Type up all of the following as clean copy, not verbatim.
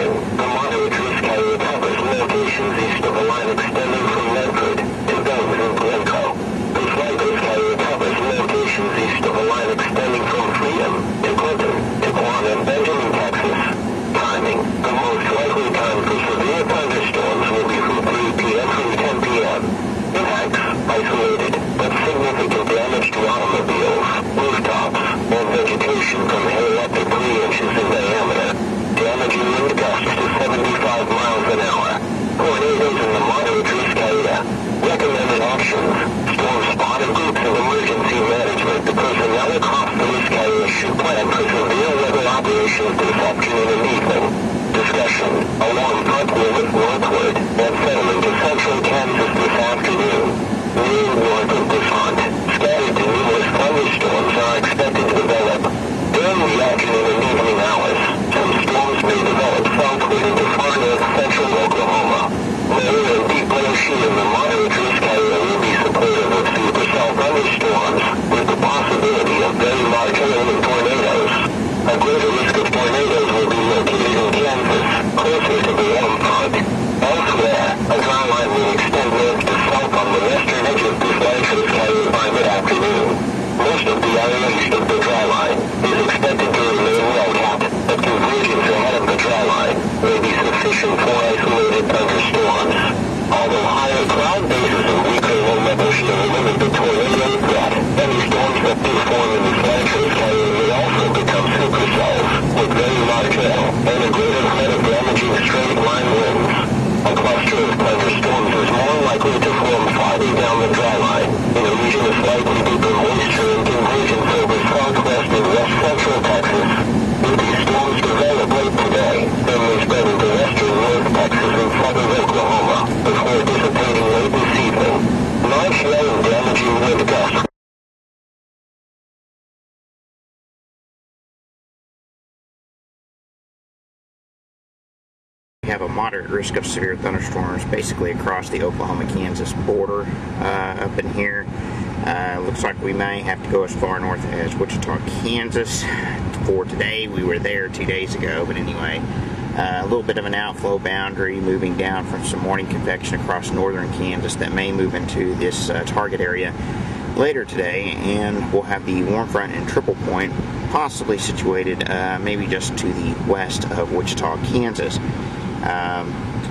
Caution. The moderate risk area covers locations east of a line extending from Medford to Bells and Glencoe. The slight risk area covers locations east of a line extending from Freedom to Clinton to Quan and Benjamin, Texas. Timing. The most likely time for severe thunderstorms will be from 3 p.m. through 10 p.m. Impacts. Isolated, but significant damage to automobiles, rooftops, and vegetation from hail up to 3 inches in diameter. Damaging wind gusts to 75 miles an hour. Tornadoes in the moderate risk area. Recommended actions. Storm spotter groups and emergency management. The personnel across the risk area should plan for severe weather operations this afternoon and evening. Discussion. A warm front will lift northward and settle into central Kansas this afternoon. Near north of the front, scattered to numerous thunderstorms are expected to develop. During the afternoon and evening hours, some storms may develop southward into far north central Oklahoma. Low and deep low sheet in the moderate risk area will be supportive of supercell thunderstorms, with the possibility of very large hail and tornadoes. A greater risk of tornadoes will be located in Kansas, closer to the warm front. Elsewhere, a dry line will extend north to south on the western edge of this large risk area by mid-afternoon. Most of the area east of the dry line is expected to remain well-capped, but convergence ahead of the dry line may be sufficient for isolated thunderstorms. Although higher cloud bases and weaker low levels still limit the tornado threat, any storms that do form in this large risk area may also become supercells, with very large hail and a greater threat of damaging straight-line winds. A cluster of thunderstorms is more likely to form farther down the dry line, in a region of slightly deeper moisture and convergence over southwest and west central Texas. If these storms develop late today, then they spread into western North Texas and southern Oklahoma, before dissipating late this evening. Large hail and damaging wind gusts. We have a moderate risk of severe thunderstorms basically across the Oklahoma-Kansas border up in here. Looks like we may have to go as far north as Wichita, Kansas for today. We were there 2 days ago, but anyway, a little bit of an outflow boundary moving down from some morning convection across northern Kansas that may move into this target area later today, and we'll have the warm front and triple point possibly situated maybe just to the west of Wichita, Kansas.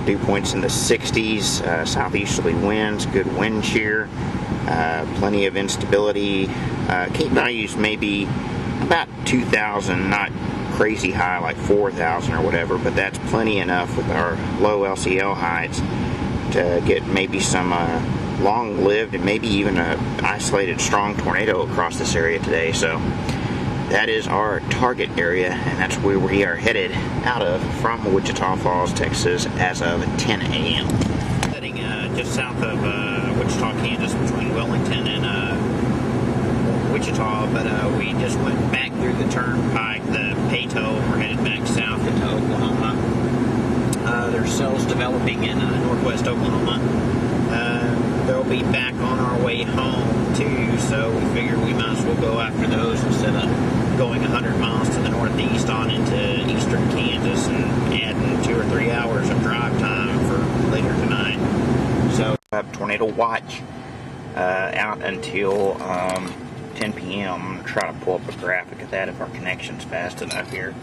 Dew points in the 60s, southeasterly winds, good wind shear, plenty of instability. Cape values may be about 2,000, not crazy high like 4,000 or whatever, but that's plenty enough with our low LCL heights to get maybe some long-lived and maybe even an isolated strong tornado across this area today. So that is our target area, and that's where we are headed out of from Wichita Falls, Texas, as of 10 a.m. Heading just south of Wichita, Kansas, between Wellington and Wichita, but we just went back through the turnpike, the Payto. We're headed back south into Oklahoma. There's cells developing in northwest Oklahoma. They'll be back on our way home too, so we figured we might as well go after those instead of going 100 miles to the northeast on into eastern Kansas and adding 2 or 3 hours of drive time for later tonight. So tornado watch out until 10 p.m. I'm going to try to pull up a graphic of that if our connection's fast enough here.